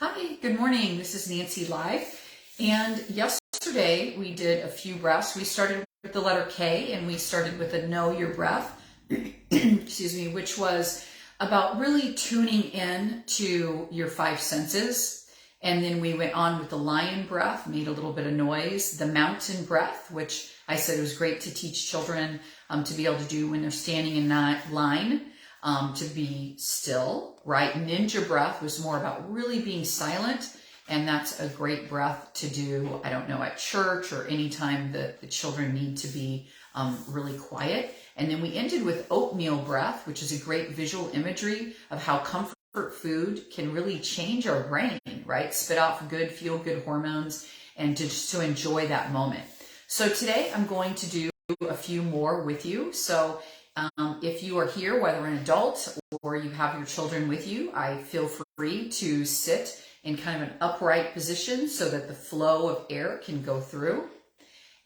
Hi, good morning. This is Nancy Live. And yesterday we did a few breaths. We started with the letter K and we started with a Know Your Breath, excuse me, which was about really tuning in to your five senses. And then we went on with the lion breath, made a little bit of noise, the mountain breath, which I said it was great to teach children to be able to do when they're standing in that line. To be still, right? Ninja breath was more about really being silent, and that's a great breath to do, I don't know, at church or anytime that the children need to be really quiet. And then we ended with oatmeal breath, which is a great visual imagery of how comfort food can really change our brain, right? Spit out good, feel good hormones, and just to enjoy that moment. So today I'm going to do a few more with you. So if you are here, whether an adult or you have your children with you, I feel free to sit in kind of an upright position so that the flow of air can go through.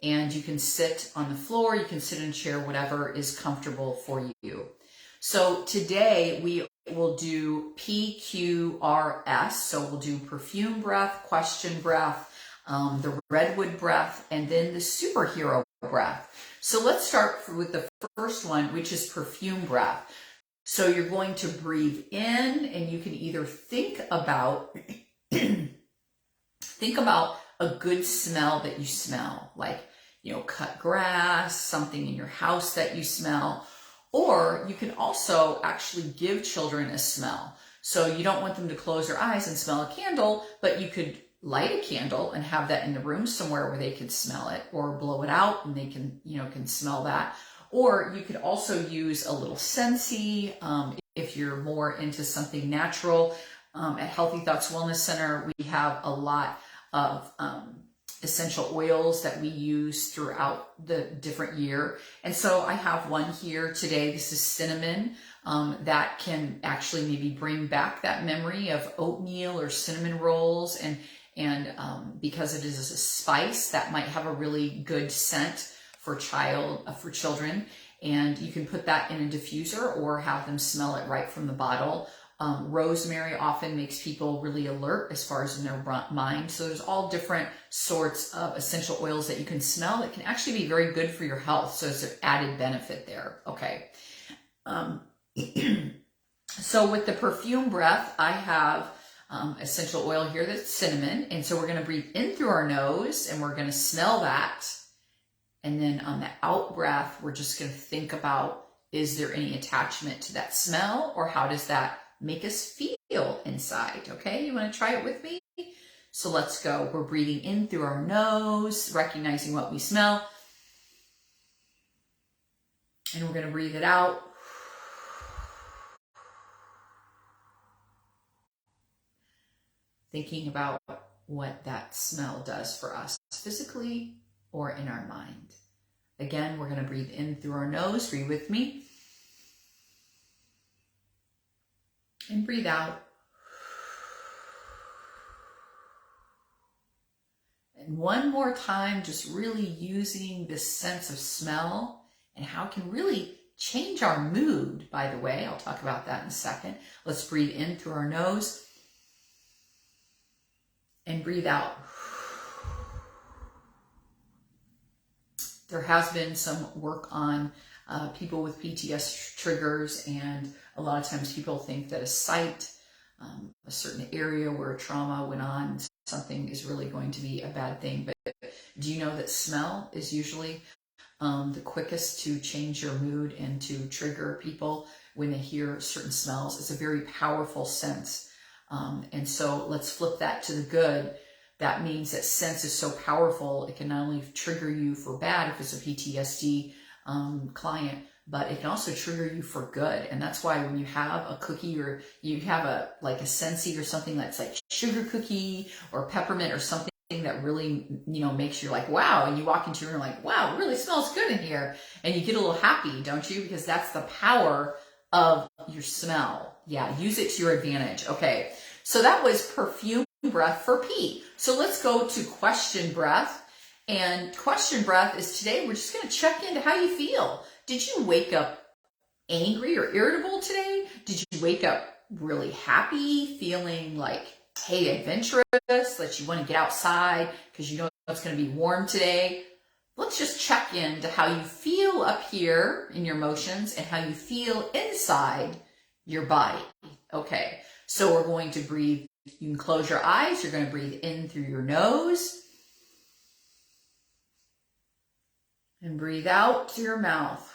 And you can sit on the floor, you can sit in a chair, whatever is comfortable for you. So today we will do PQRS. So we'll do perfume breath, question breath, the redwood breath, and then the superhero breath. So let's start with the first one, which is perfume breath. So you're going to breathe in, and you can either think about a good smell that you smell, like, cut grass, something in your house that you smell, or you can also actually give children a smell. So you don't want them to close their eyes and smell a candle, but you could light a candle and have that in the room somewhere where they can smell it, or blow it out and they can smell that. Or you could also use a little Scentsy if you're more into something natural. At Healthy Thoughts Wellness Center, we have a lot of essential oils that we use throughout the different year. And so I have one here today. This is cinnamon. That can actually maybe bring back that memory of oatmeal or cinnamon rolls, and because it is a spice, that might have a really good scent for children. And you can put that in a diffuser or have them smell it right from the bottle. Rosemary often makes people really alert as far as in their mind. So there's all different sorts of essential oils that you can smell that can actually be very good for your health. So there's an added benefit there. Okay. So with the perfume breath, I have essential oil here that's cinnamon. And so we're going to breathe in through our nose and we're going to smell that. And then on the out breath, we're just going to think about, is there any attachment to that smell, or how does that make us feel inside? Okay, you want to try it with me? So let's go. We're breathing in through our nose, recognizing what we smell. And we're going to breathe it out. Thinking about what that smell does for us physically or in our mind. Again, we're going to breathe in through our nose. Breathe with me. And breathe out. And one more time, just really using this sense of smell and how it can really change our mood, by the way. I'll talk about that in a second. Let's breathe in through our nose. And breathe out. There has been some work on people with PTSD triggers, and a lot of times people think that a site, a certain area where a trauma went on, something is really going to be a bad thing. But do you know that smell is usually the quickest to change your mood and to trigger people when they hear certain smells? It's a very powerful sense. And so let's flip that to the good. That means that sense is so powerful, it can not only trigger you for bad if it's a PTSD client, but it can also trigger you for good. And that's why when you have a cookie, or you have a Scentsy or something that's like sugar cookie or peppermint or something that really, makes you like, wow, and you walk into your room like, wow, it really smells good in here. And you get a little happy, don't you? Because that's the power of your smell. Yeah, use it to your advantage. Okay, so that was perfume breath for P. So let's go to question breath. And question breath is today, we're just going to check into how you feel. Did you wake up angry or irritable today? Did you wake up really happy, feeling like hey, adventurous, that you want to get outside because you know it's going to be warm today. Let's just check in to how you feel up here in your emotions and how you feel inside your body. Okay, so we're going to breathe. You can close your eyes. You're going to breathe in through your nose and breathe out through your mouth.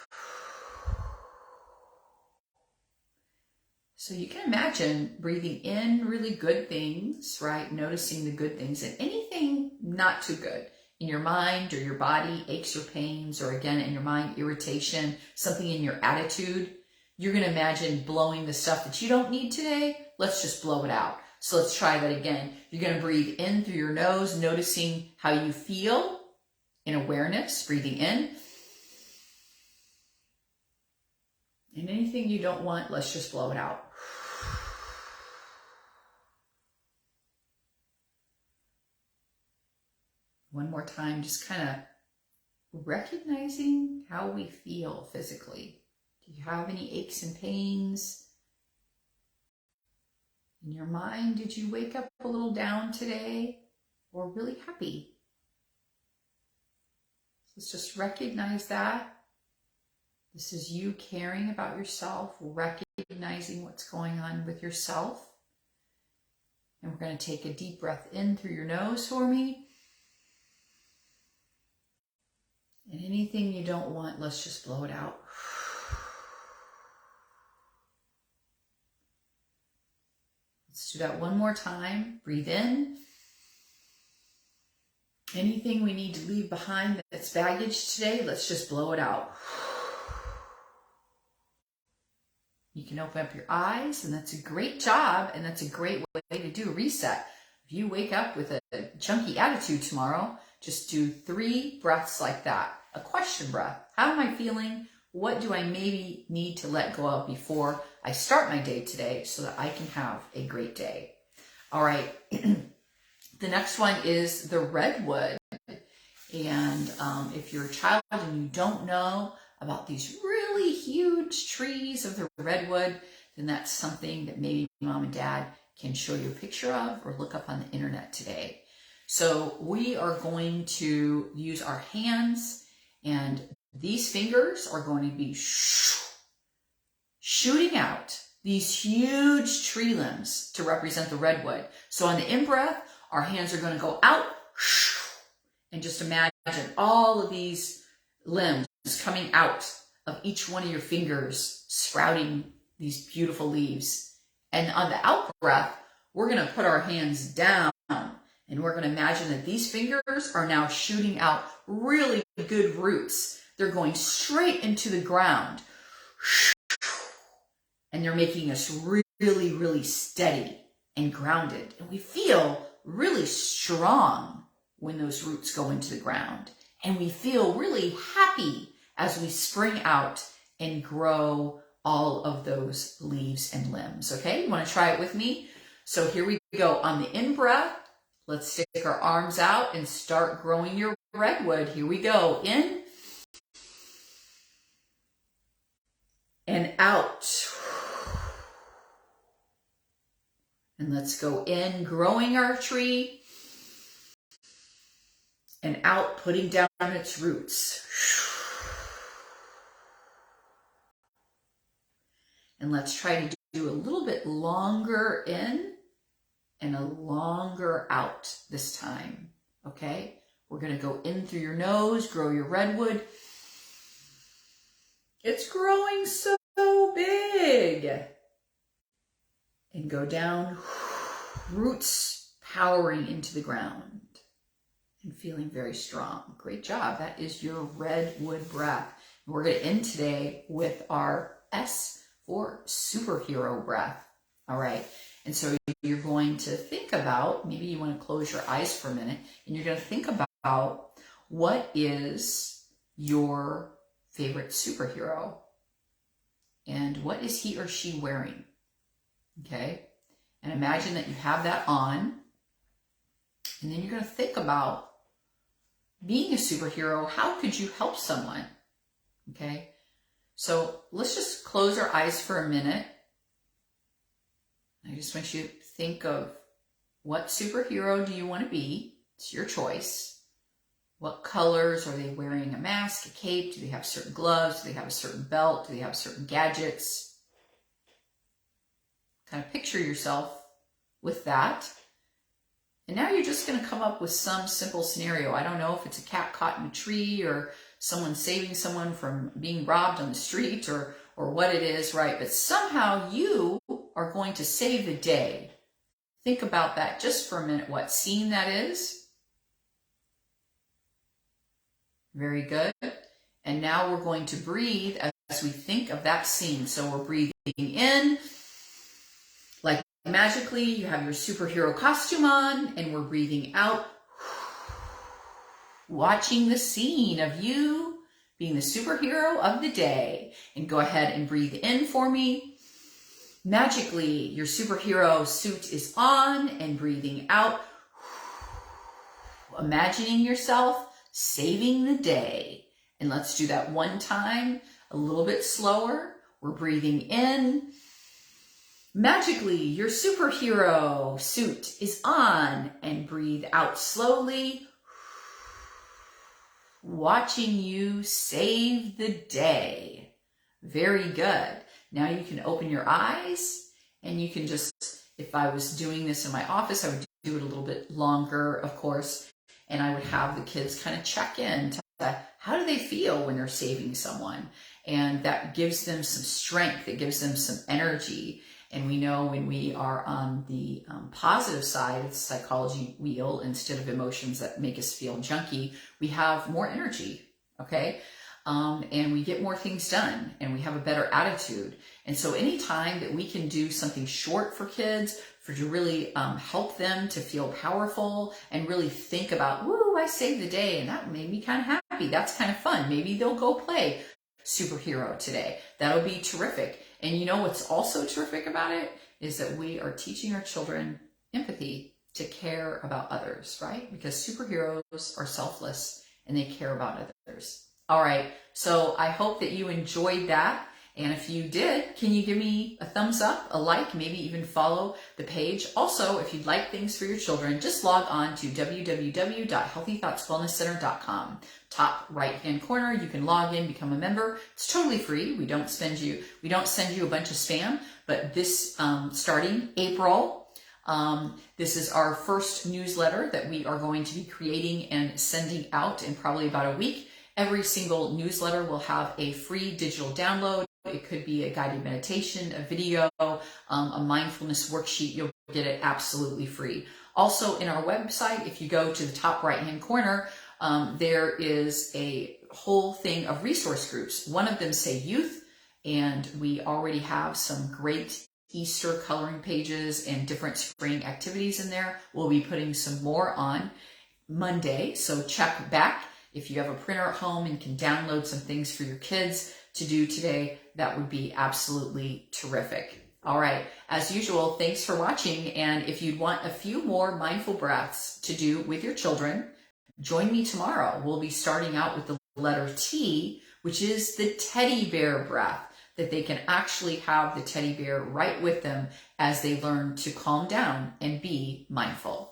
So you can imagine breathing in really good things, right? Noticing the good things, and anything not too good in your mind or your body, aches or pains, or again, in your mind, irritation, something in your attitude. You're going to imagine blowing the stuff that you don't need today. Let's just blow it out. So let's try that again. You're going to breathe in through your nose, noticing how you feel in awareness, breathing in. And anything you don't want, let's just blow it out. One more time, just kind of recognizing how we feel physically. Do you have any aches and pains? In your mind, did you wake up a little down today or really happy? Let's just recognize that. This is you caring about yourself, recognizing what's going on with yourself. And we're going to take a deep breath in through your nose for me. And anything you don't want, let's just blow it out. Let's do that one more time. Breathe in. Anything we need to leave behind that's baggage today, let's just blow it out. You can open up your eyes, and that's a great job, and that's a great way to do a reset. If you wake up with a chunky attitude tomorrow, just do 3 breaths like that. A question breath. How am I feeling? What do I maybe need to let go of before I start my day today so that I can have a great day? All right. The next one is the redwood. And if you're a child and you don't know about these really huge trees of the redwood, then that's something that maybe mom and dad can show you a picture of or look up on the internet today. So we are going to use our hands, and these fingers are going to be shooting out these huge tree limbs to represent the redwood. So on the in-breath, our hands are going to go out, and just imagine all of these limbs coming out of each one of your fingers, sprouting these beautiful leaves. And on the out breath, we're going to put our hands down, and we're going to imagine that these fingers are now shooting out really good roots. They're going straight into the ground, and they're making us really, really steady and grounded. And we feel really strong when those roots go into the ground. And we feel really happy as we spring out and grow all of those leaves and limbs. Okay, you want to try it with me? So here we go. On the in-breath, let's stick our arms out and start growing your redwood. Here we go. In and out. And let's go in, growing our tree, and out, putting down its roots. And let's try to do a little bit longer in and a longer out this time, okay? We're going to go in through your nose, grow your redwood. It's growing so big. And go down, roots powering into the ground and feeling very strong. Great job. That is your redwood breath. And we're going to end today with our S for superhero breath. All right. And so you're going to think about, maybe you want to close your eyes for a minute, and you're going to think about what is your favorite superhero and what is he or she wearing? Okay, and imagine that you have that on, and then you're going to think about being a superhero. How could you help someone? Okay, so let's just close our eyes for a minute. I just want you to think of What superhero do you want to be? It's your choice. What colors? Are they wearing a mask, a cape? Do they have certain gloves? Do they have a certain belt? Do they have certain gadgets? Kind of picture yourself with that. And now you're just going to come up with some simple scenario. I don't know if it's a cat caught in a tree or someone saving someone from being robbed on the street or what it is, right? But somehow you are going to save the day. Think about that just for a minute, what scene that is. Very good. And now we're going to breathe as we think of that scene. So we're breathing in, like magically you have your superhero costume on, and we're breathing out, watching the scene of you being the superhero of the day. And go ahead and breathe in for me. Magically, your superhero suit is on, and breathing out, imagining yourself saving the day. And let's do that one time, a little bit slower. We're breathing in. Magically, your superhero suit is on, and breathe out slowly, watching you save the day. Very good. Now you can open your eyes, and you can just, if I was doing this in my office, I would do it a little bit longer, of course, and I would have the kids kind of check in to how do they feel when they're saving someone? And that gives them some strength. It gives them some energy. And we know when we are on the positive side of the psychology wheel, instead of emotions that make us feel junky, we have more energy, okay? And we get more things done, and we have a better attitude. And so anytime that we can do something short for kids, to really help them to feel powerful and really think about, woo, I saved the day, and that made me kind of happy. That's kind of fun. Maybe they'll go play superhero today. That'll be terrific. And you know what's also terrific about it is that we are teaching our children empathy, to care about others, right? Because superheroes are selfless and they care about others. All right, so I hope that you enjoyed that. And if you did, can you give me a thumbs up, a like, maybe even follow the page? Also, if you'd like things for your children, just log on to www.healthythoughtswellnesscenter.com. Top right-hand corner, you can log in, become a member. It's totally free. We don't send you a bunch of spam, but this starting April, this is our first newsletter that we are going to be creating and sending out in probably about a week. Every single newsletter will have a free digital download. It could be a guided meditation, a video, a mindfulness worksheet. You'll get it absolutely free. Also, in our website, if you go to the top right-hand corner, there is a whole thing of resource groups. One of them say youth, and we already have some great Easter coloring pages and different spring activities in there. We'll be putting some more on Monday, so check back. If you have a printer at home and can download some things for your kids to do today, that would be absolutely terrific. All right, as usual, thanks for watching. And if you'd want a few more mindful breaths to do with your children, join me tomorrow. We'll be starting out with the letter T, which is the teddy bear breath, that they can actually have the teddy bear right with them as they learn to calm down and be mindful.